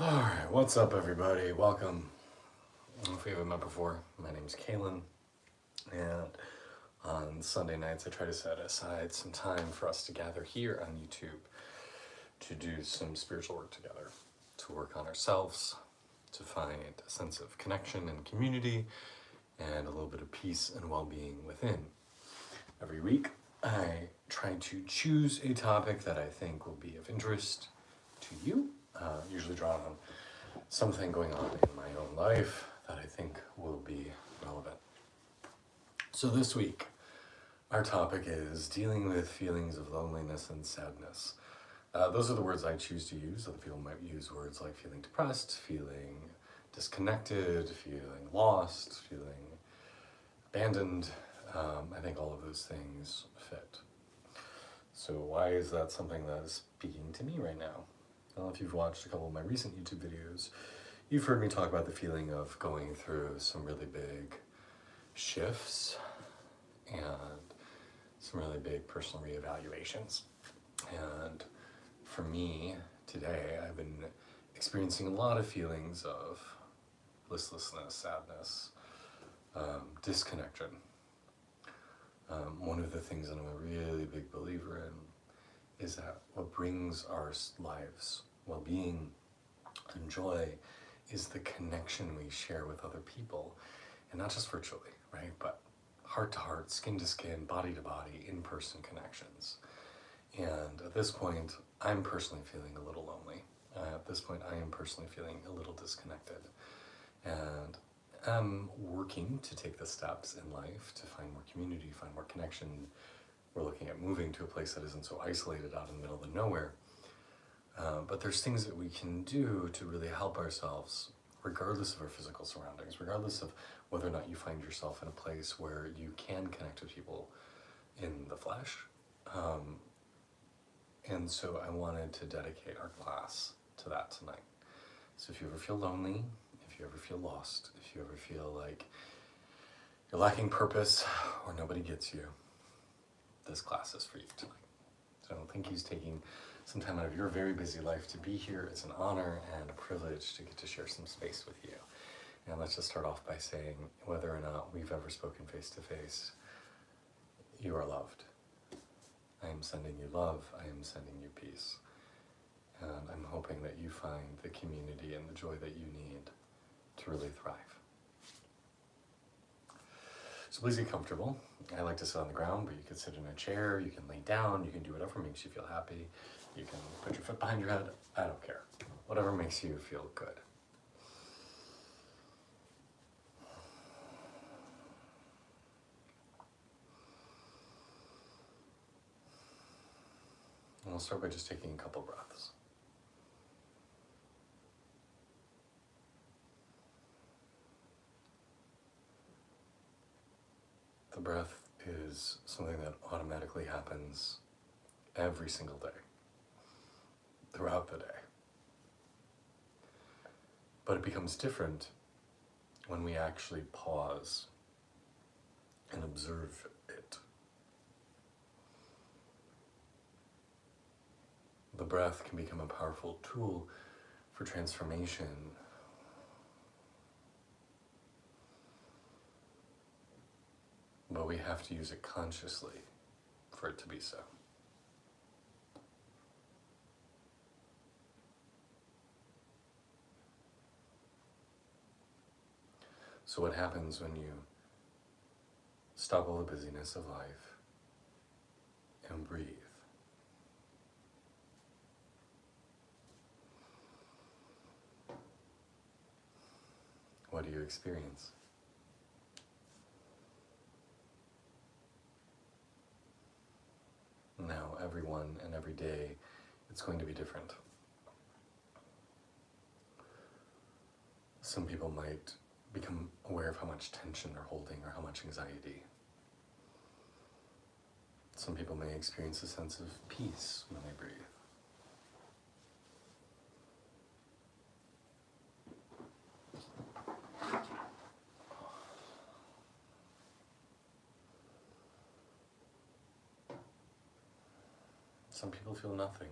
Alright, what's up everybody? Welcome. If we haven't met before, my name's Kalen, and on Sunday nights I try to set aside some time for us to gather here on YouTube to do some spiritual work together, to work on ourselves, to find a sense of connection and community, and a little bit of peace and well-being within. Every week I try to choose a topic that I think will be of interest to you, usually drawn on something going on in my own life that I think will be relevant. So this week, our topic is dealing with feelings of loneliness and sadness. Those are the words I choose to use. Other people might use words like feeling depressed, feeling disconnected, feeling lost, feeling abandoned. I think all of those things fit. So why is that something that is speaking to me right now? Well, if you've watched a couple of my recent YouTube videos, you've heard me talk about the feeling of going through some really big shifts and some really big personal reevaluations. And for me, today, I've been experiencing a lot of feelings of listlessness, sadness, disconnection. One of the things that I'm a really big believer in is that what brings our lives well-being and joy is the connection we share with other people, and not just virtually, right? But heart to heart, skin to skin, body to body, in-person connections. And at this point, I'm personally feeling a little lonely. At this point, I am personally feeling a little disconnected. And I'm working to take the steps in life to find more community, find more connection. We're looking at moving to a place that isn't so isolated out in the middle of nowhere. But there's things that we can do to really help ourselves, regardless of our physical surroundings, regardless of whether or not you find yourself in a place where you can connect with people in the flesh. And so I wanted to dedicate our class to that tonight. So if you ever feel lonely, if you ever feel lost, if you ever feel like you're lacking purpose or nobody gets you, this class is for you tonight. So I don't think he's taking some time out of your very busy life to be here. It's an honor and a privilege to get to share some space with you. And let's just start off by saying, whether or not we've ever spoken face to face, you are loved. I am sending you love. I am sending you peace. And I'm hoping that you find the community and the joy that you need to really thrive. So please get comfortable. I like to sit on the ground, but you can sit in a chair, you can lay down, you can do whatever makes you feel happy. You can put your foot behind your head, I don't care. Whatever makes you feel good. And we'll start by just taking a couple breaths. The breath is something that automatically happens every single day, throughout the day. But it becomes different when we actually pause and observe it. The breath can become a powerful tool for transformation. But we have to use it consciously for it to be so. So what happens when you stop all the busyness of life and breathe? What do you experience? Now, everyone and every day, it's going to be different. Some people might become aware of how much tension they're holding or how much anxiety. Some people may experience a sense of peace when they breathe. Some people feel nothing.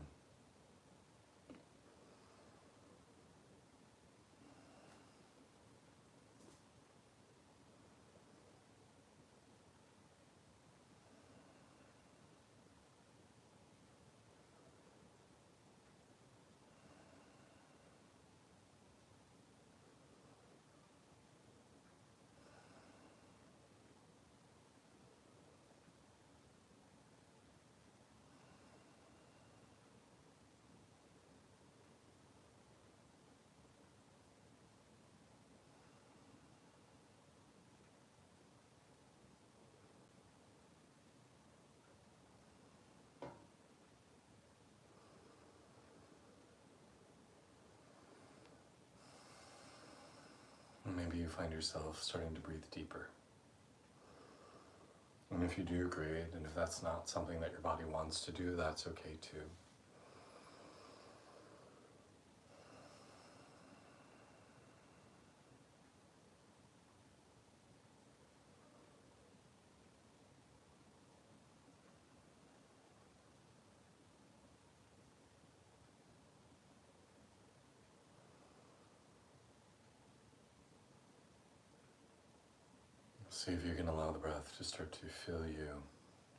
you find yourself starting to breathe deeper. And if you do, great. And if that's not something that your body wants to do, that's okay too. See if you can allow the breath to start to fill you,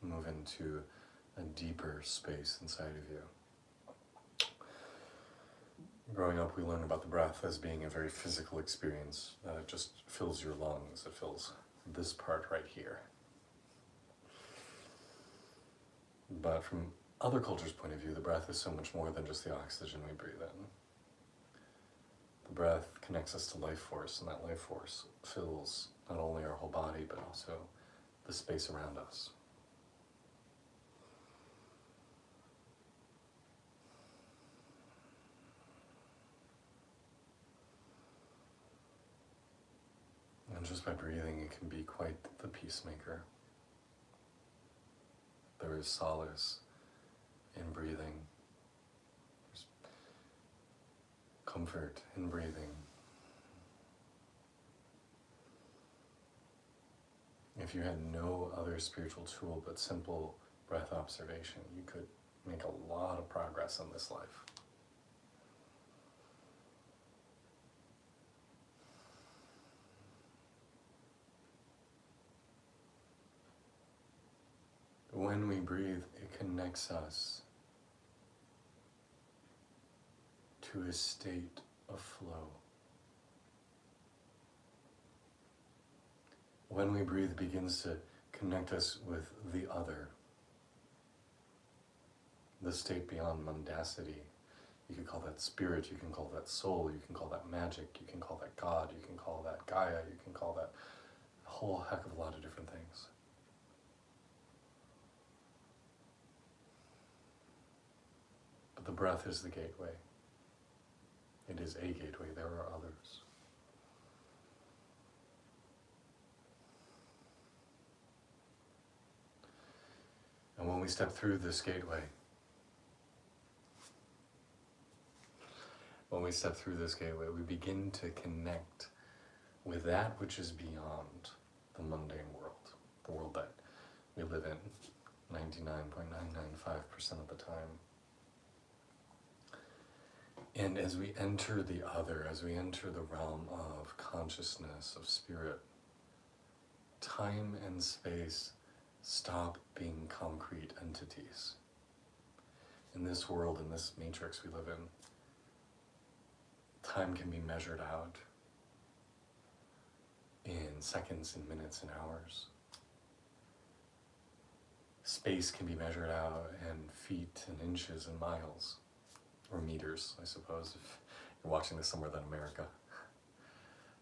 move into a deeper space inside of you. Growing up, we learn about the breath as being a very physical experience. It just fills your lungs. It fills this part right here. But from other cultures' point of view, the breath is so much more than just the oxygen we breathe in. The breath connects us to life force, and that life force fills not only our whole body, but also the space around us. And just by breathing, it can be quite the peacemaker. There is solace in breathing. There's comfort in breathing. If you had no other spiritual tool but simple breath observation, you could make a lot of progress in this life. When we breathe, it connects us to a state of flow. When we breathe, it begins to connect us with the other, the state beyond mundacity. You can call that spirit, you can call that soul, you can call that magic, you can call that God, you can call that Gaia, you can call that a whole heck of a lot of different things. But the breath is the gateway. It is a gateway, there are others. And when we step through this gateway, we begin to connect with that which is beyond the mundane world, the world that we live in 99.995% of the time. And as we enter the other, as we enter the realm of consciousness, of spirit, time and space stop being concrete entities. In this world, in this matrix we live in, time can be measured out in seconds and minutes and hours. Space can be measured out in feet and inches and miles, or meters, I suppose, if you're watching this somewhere than America,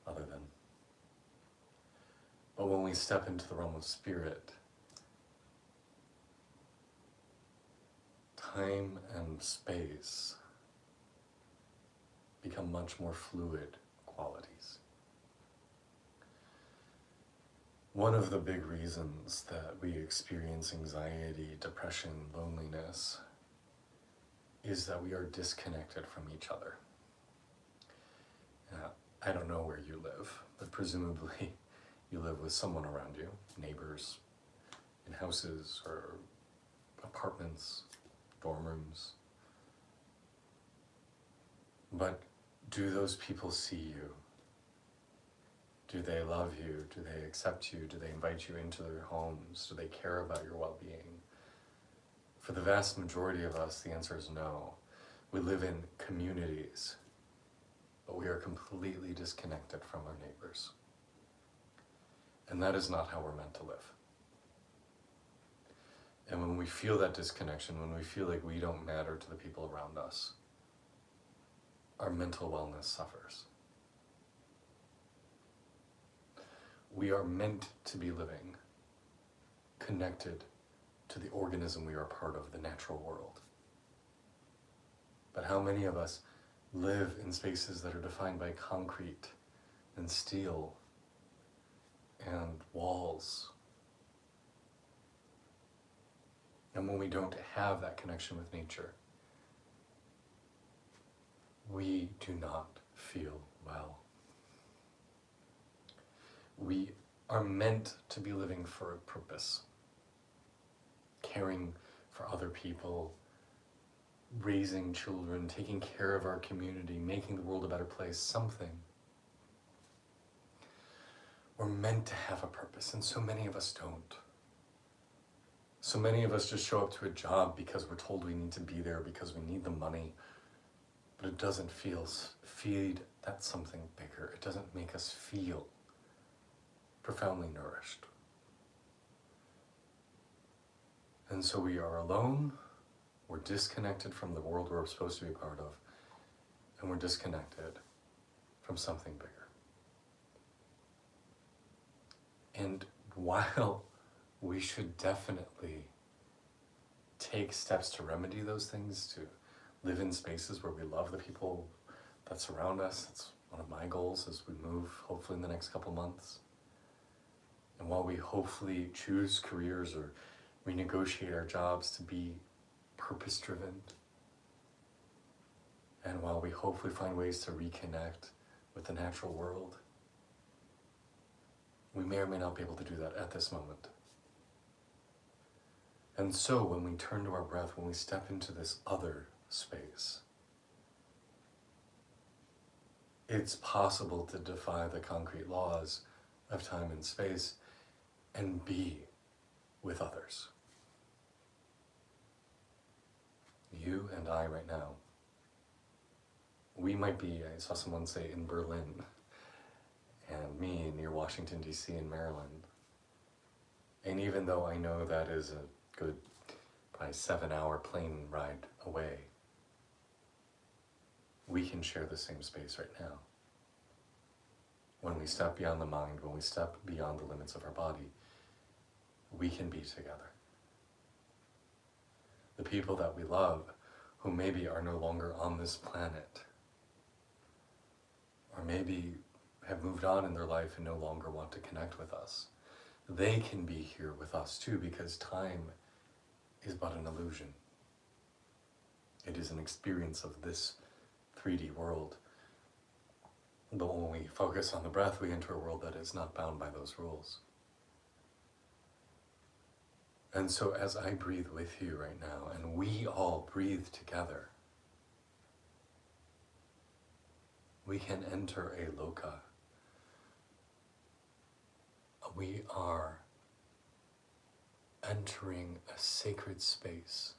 other than. But when we step into the realm of spirit, time and space become much more fluid qualities. One of the big reasons that we experience anxiety, depression, loneliness is that we are disconnected from each other. I don't know where you live, but presumably you live with someone around you, neighbors, in houses or apartments, dorm rooms. But do those people see you? Do they love you? Do they accept you? Do they invite you into their homes? Do they care about your well-being? For the vast majority of us, the answer is no. We live in communities, but we are completely disconnected from our neighbors. And that is not how we're meant to live. And when we feel that disconnection, when we feel like we don't matter to the people around us, our mental wellness suffers. We are meant to be living connected to the organism we are part of, the natural world. But how many of us live in spaces that are defined by concrete and steel and walls. And when we don't have that connection with nature, we do not feel well. We are meant to be living for a purpose, caring for other people, raising children, taking care of our community, making the world a better place, something. We're meant to have a purpose, and so many of us don't. So many of us just show up to a job because we're told we need to be there because we need the money, but it doesn't feed that something bigger. It doesn't make us feel profoundly nourished. And so we are alone, we're disconnected from the world we're supposed to be a part of, and we're disconnected from something bigger. And while we should definitely take steps to remedy those things, to live in spaces where we love the people that surround us, that's one of my goals as we move, hopefully in the next couple months. And while we hopefully choose careers or renegotiate our jobs to be purpose-driven, and while we hopefully find ways to reconnect with the natural world, we may or may not be able to do that at this moment. And so when we turn to our breath, when we step into this other space, it's possible to defy the concrete laws of time and space and be with others. You and I right now, we might be, I saw someone say, in Berlin, and me near Washington, D.C. in Maryland. And even though I know that is a good, probably 7-hour plane ride away, we can share the same space right now. When we step beyond the mind, when we step beyond the limits of our body, we can be together. The people that we love, who maybe are no longer on this planet, or maybe have moved on in their life and no longer want to connect with us, they can be here with us too, because time is but an illusion. It is an experience of this 3D world. But when we focus on the breath, we enter a world that is not bound by those rules. And so as I breathe with you right now, and we all breathe together, we can enter a loka. We are entering a sacred space.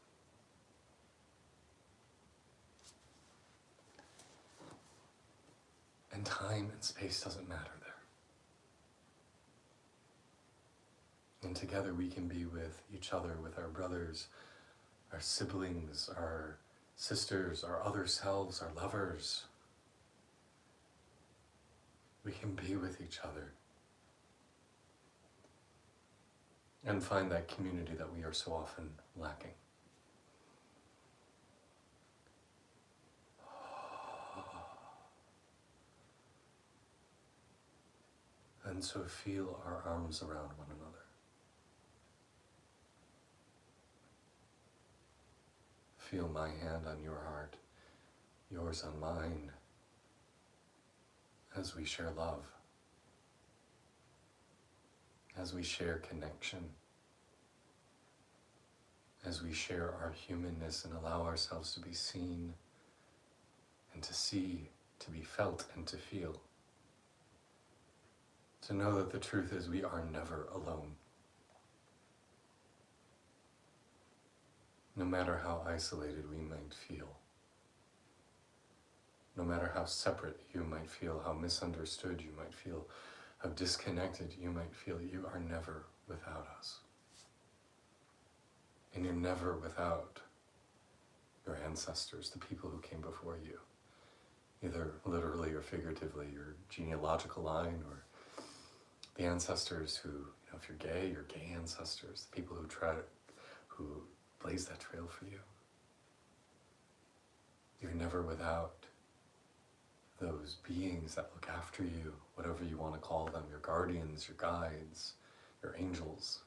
And time and space doesn't matter there. And together we can be with each other, with our brothers, our siblings, our sisters, our other selves, our lovers. We can be with each other and find that community that we are so often lacking. And so feel our arms around one another. Feel my hand on your heart, yours on mine, as we share love, as we share connection, as we share our humanness and allow ourselves to be seen and to see, to be felt and to feel. To know that the truth is we are never alone. No matter how isolated we might feel, no matter how separate you might feel, how misunderstood you might feel, how disconnected you might feel, you are never without us. And you're never without your ancestors, the people who came before you, either literally or figuratively, your genealogical line, or the ancestors who, if you're gay, your gay ancestors, the people who blazed that trail for you. You're never without those beings that look after you, whatever you want to call them, your guardians, your guides, your angels,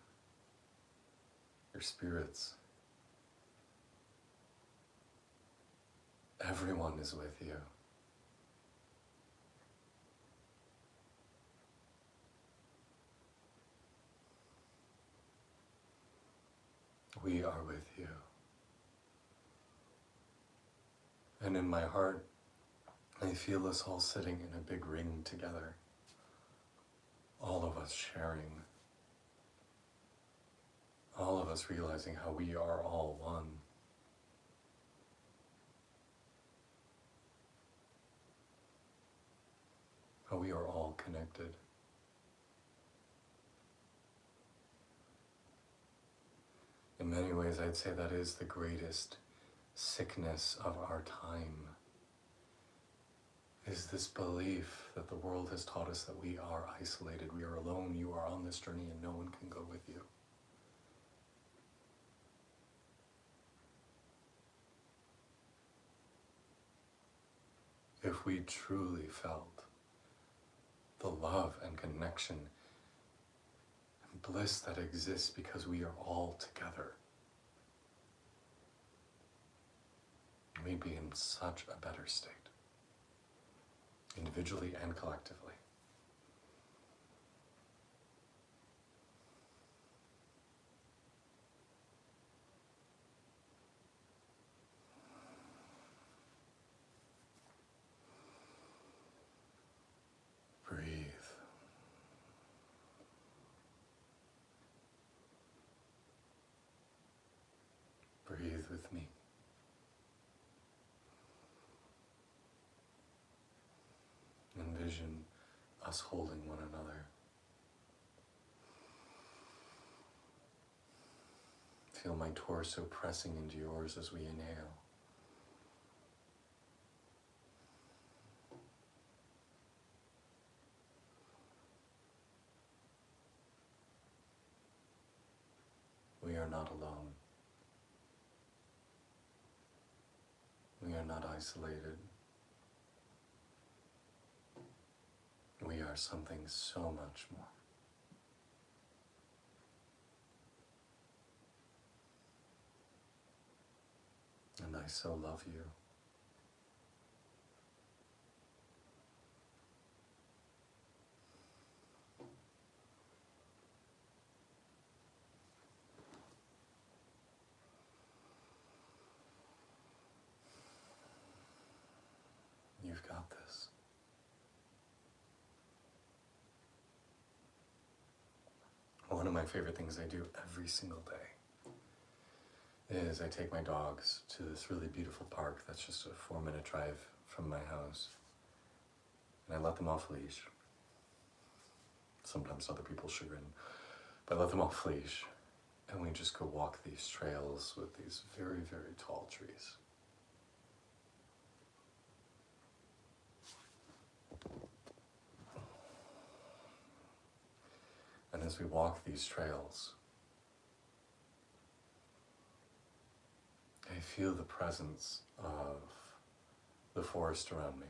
your spirits. Everyone is with you. We are with you. And in my heart, I feel us all sitting in a big ring together. All of us sharing. All of us realizing how we are all one. How we are all connected. In many ways, I'd say that is the greatest sickness of our time, is this belief that the world has taught us that we are isolated, we are alone, you are on this journey and no one can go with you. If we truly felt the love and connection and bliss that exists because we are all together, we'd be in such a better state, individually and collectively. Breathe. Breathe with me. Envision us holding one another. Feel my torso pressing into yours as we inhale. We are not alone. We are not isolated. We are something so much more. And I so love you. You've got this. One of my favorite things I do every single day is I take my dogs to this really beautiful park that's just a 4-minute drive from my house. And I let them off leash. Sometimes other people chagrin, but I let them off leash. And we just go walk these trails with these very, very tall trees. And as we walk these trails, I feel the presence of the forest around me.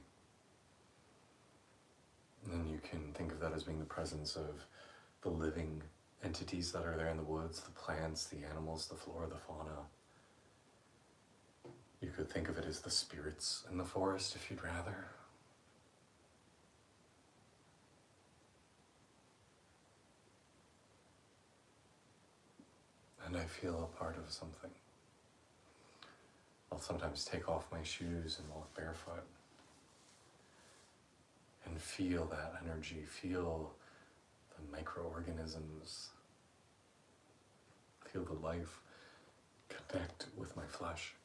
And you can think of that as being the presence of the living entities that are there in the woods, the plants, the animals, the flora, the fauna. You could think of it as the spirits in the forest if you'd rather. And I feel a part of something. I'll sometimes take off my shoes and walk barefoot and feel that energy, feel the microorganisms, feel the life connect with my flesh.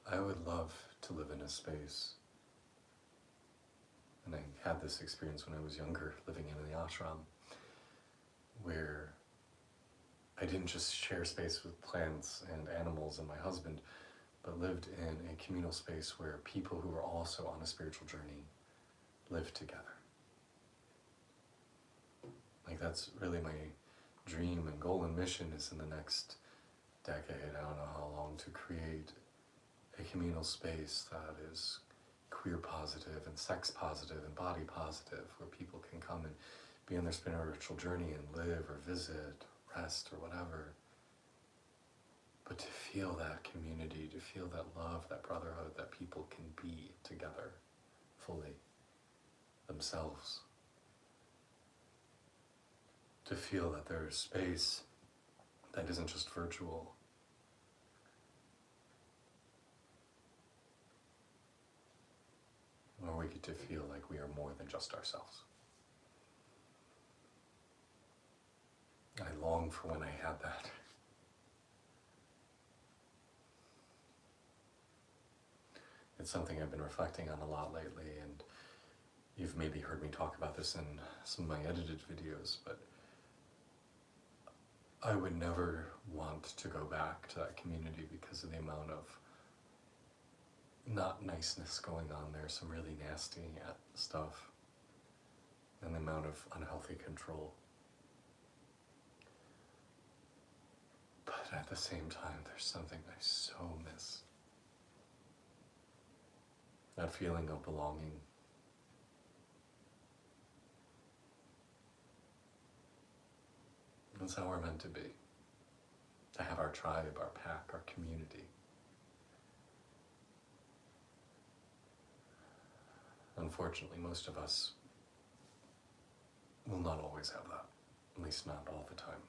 I would love to live in a space, and I had this experience when I was younger, living in the ashram, where I didn't just share space with plants and animals and my husband, but lived in a communal space where people who are also on a spiritual journey live together. Like, that's really my dream and goal and mission, is in the next decade, I don't know how long, to create a communal space that is queer positive and sex positive and body positive, where people can come and be on their spiritual journey and live or visit, rest or whatever. But to feel that community, to feel that love, that brotherhood, that people can be together fully, themselves. To feel that there is space that isn't just virtual. Where we get to feel like we are more than just ourselves. I long for when I had that. It's something I've been reflecting on a lot lately, and you've maybe heard me talk about this in some of my edited videos, but I would never want to go back to that community because of the amount of not niceness going on there, some really nasty stuff, and the amount of unhealthy control. But at the same time, there's something I so miss. That feeling of belonging. That's how we're meant to be. To have our tribe, our pack, our community. Unfortunately, most of us will not always have that, at least not all the time.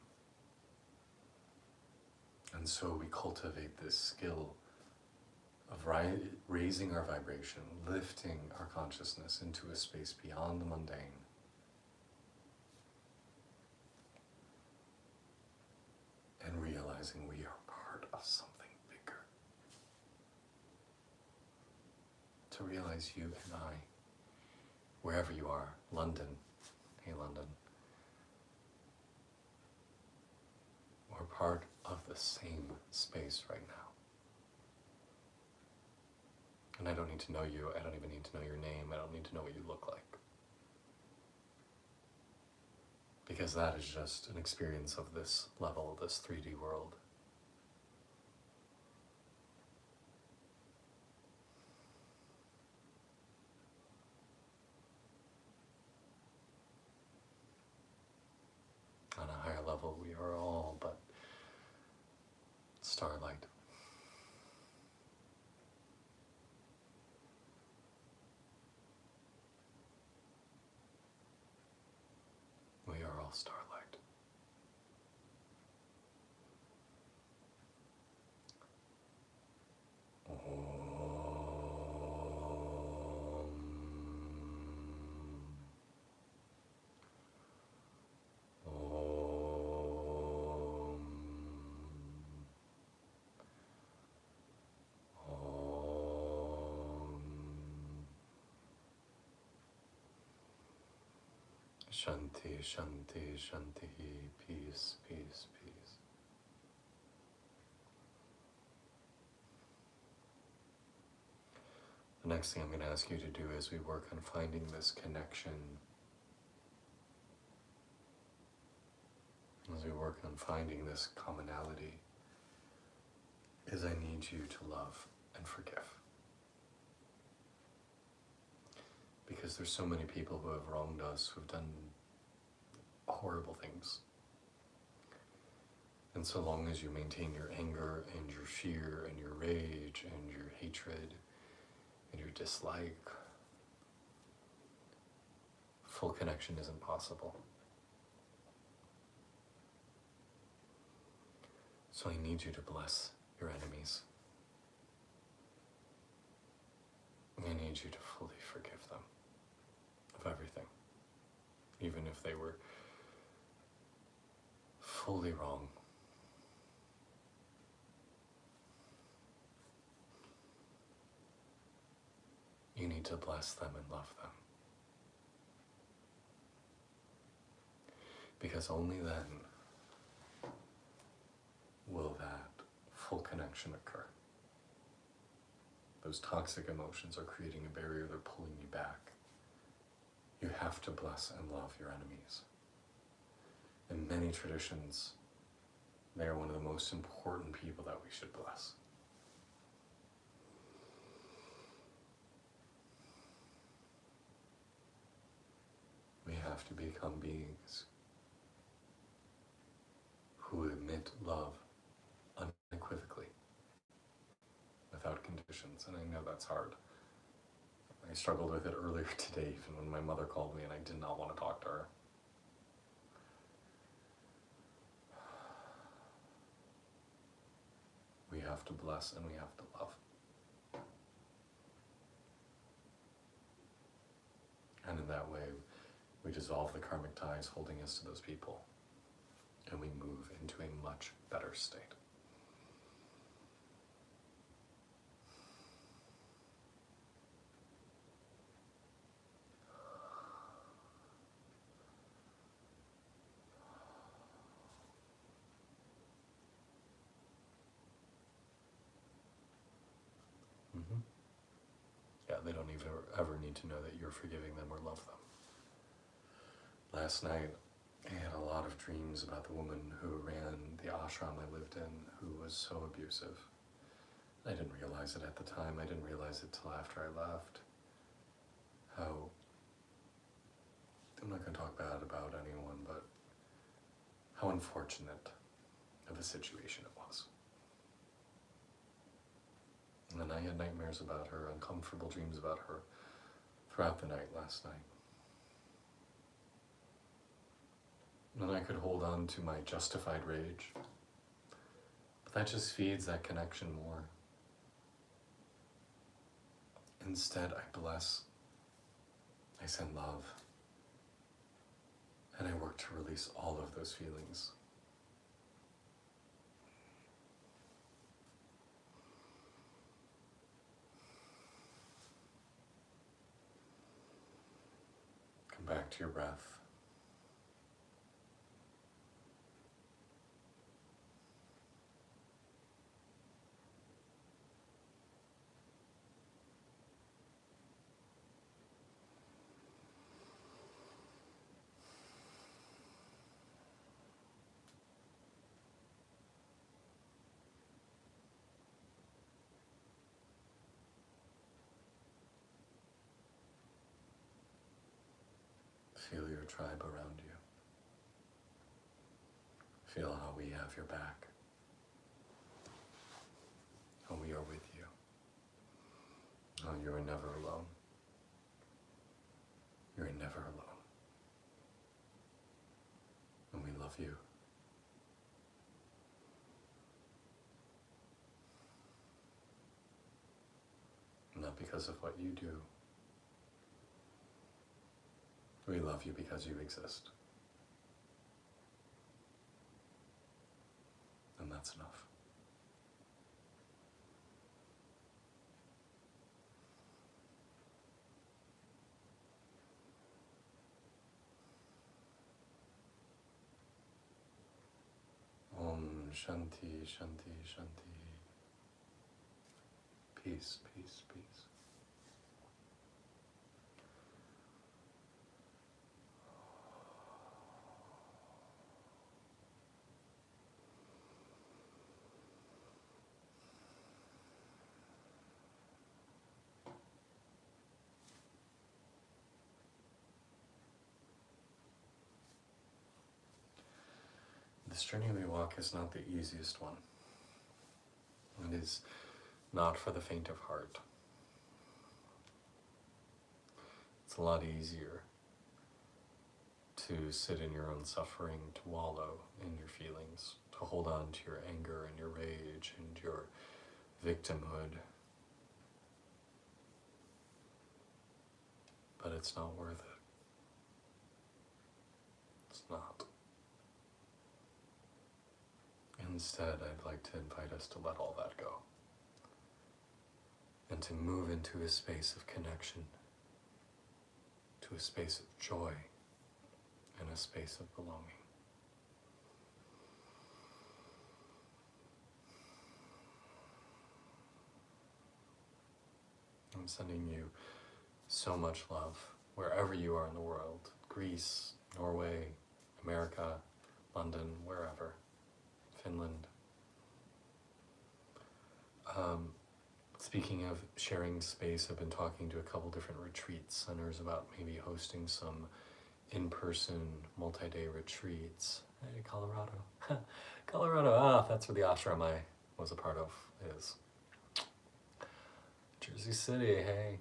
And so we cultivate this skill of raising our vibration, lifting our consciousness into a space beyond the mundane. And realizing we are part of something bigger. To realize you and I, wherever you are, London, hey London, we're part of the same space right now. And I don't need to know you, I don't even need to know your name, I don't need to know what you look like. Because that is just an experience of this level, this 3D world. On a higher level, we are all but starlight. We are all starlight. Shanti, Shanti, Shanti, peace, peace, peace. The next thing I'm going to ask you to do as we work on finding this connection, as we work on finding this commonality, is I need you to love and forgive. Because there's so many people who have wronged us, who've done horrible things. And so long as you maintain your anger and your fear and your rage and your hatred and your dislike, full connection isn't possible. So I need you to bless your enemies. I need you to fully forgive them of everything, even if they were fully wrong. You need to bless them and love them. Because only then will that full connection occur. Those toxic emotions are creating a barrier, they're pulling you back. You have to bless and love your enemies. In many traditions, they are one of the most important people that we should bless. We have to become beings who admit love unequivocally, without conditions, and I know that's hard. I struggled with it earlier today, even when my mother called me and I did not want to talk to her. We have to bless and we have to love. And in that way, we dissolve the karmic ties holding us to those people, and we move into a much better state. Yeah, they don't even ever need to know that you're forgiving them or love them. Last night, I had a lot of dreams about the woman who ran the ashram I lived in, who was so abusive. I didn't realize it at the time. I didn't realize it till after I left. How, I'm not going to talk bad about anyone, but how unfortunate of a situation it was. And then I had nightmares about her, uncomfortable dreams about her throughout the night last night. And I could hold on to my justified rage, but that just feeds that connection more. Instead, I bless, I send love, and I work to release all of those feelings. Come back to your breath. Feel your tribe around you. Feel how we have your back. How we are with you. How you are never alone. You're never alone. And we love you. Not because of what you do. We love you because you exist. And that's enough. Om Shanti, Shanti, Shanti. Peace, peace, peace. This journey we walk is not the easiest one. It is not for the faint of heart. It's a lot easier to sit in your own suffering, to wallow in your feelings, to hold on to your anger and your rage and your victimhood. But it's not worth it. It's not. Instead, I'd like to invite us to let all that go and to move into a space of connection, to a space of joy and a space of belonging. I'm sending you so much love wherever you are in the world. Greece, Norway, America, London, wherever. Finland. Speaking of sharing space, I've been talking to a couple different retreat centers about maybe hosting some in-person multi-day retreats. Hey, Colorado. Colorado, that's where the ashram I was a part of is. Jersey City, hey.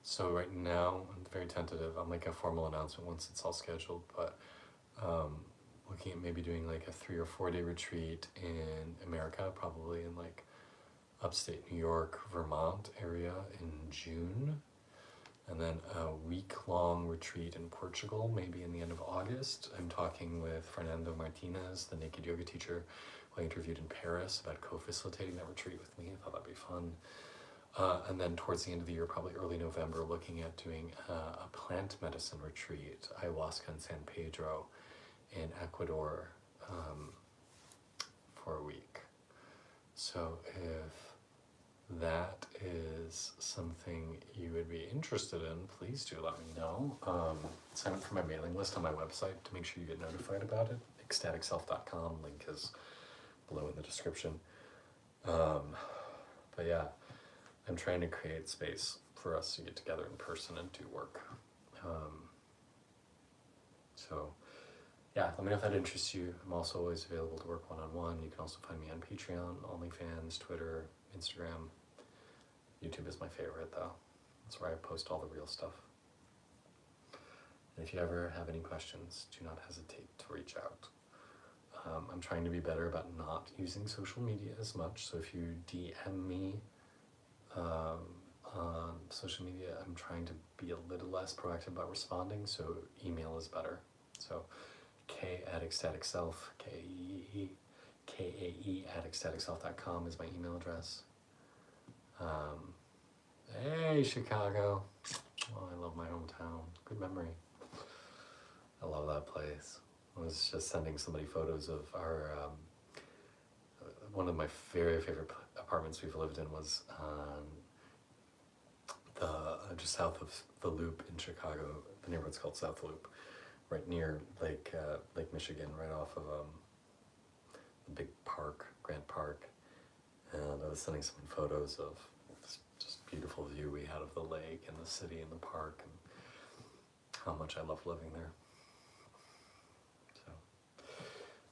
So right now, I'm very tentative. I'll make a formal announcement once it's all scheduled, but looking at maybe doing like a 3 or 4 day retreat in America, probably in like upstate New York, Vermont area in June. And then a week-long retreat in Portugal, maybe in the end of August. I'm talking with Fernando Martinez, the naked yoga teacher who I interviewed in Paris about co-facilitating that retreat with me. I thought that'd be fun. And then towards the end of the year, probably early November, looking at doing a plant medicine retreat, ayahuasca in San Pedro in Ecuador for a week. So if that is something you would be interested in, please do let me know. Sign up for my mailing list on my website to make sure you get notified about it. ecstaticself.com, link is below in the description. But yeah, I'm trying to create space for us to get together in person and do work. So yeah, let me know if that interests you. I'm also always available to work one-on-one. You can also find me on Patreon, OnlyFans, Twitter, Instagram. YouTube is my favorite though. That's where I post all the real stuff. And if you ever have any questions, do not hesitate to reach out. I'm trying to be better about not using social media as much, so if you DM me on social media, I'm trying to be a little less proactive about responding, so email is better. So k@ecstaticself, KAE@ecstaticself.com is my email address. Hey, Chicago. Oh, I love my hometown. Good memory. I love that place. I was just sending somebody photos of our, one of my very favorite apartments we've lived in was on just south of the Loop in Chicago. The neighborhood's called South Loop, right near Lake Michigan, right off of the big park, Grant Park. And I was sending some photos of this just beautiful view we had of the lake and the city and the park and how much I love living there. So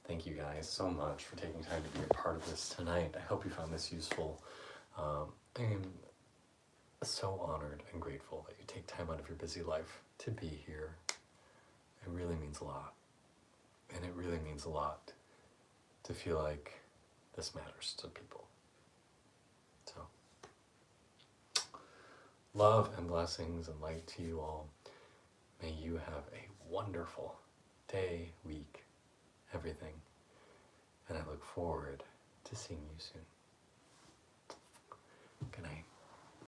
thank you guys so much for taking time to be a part of this tonight. I hope you found this useful. I'm so honored and grateful that you take time out of your busy life to be here. It really means a lot. And it really means a lot to feel like this matters to people. So, love and blessings and light to you all. May you have a wonderful day, week, everything. And I look forward to seeing you soon. Good night.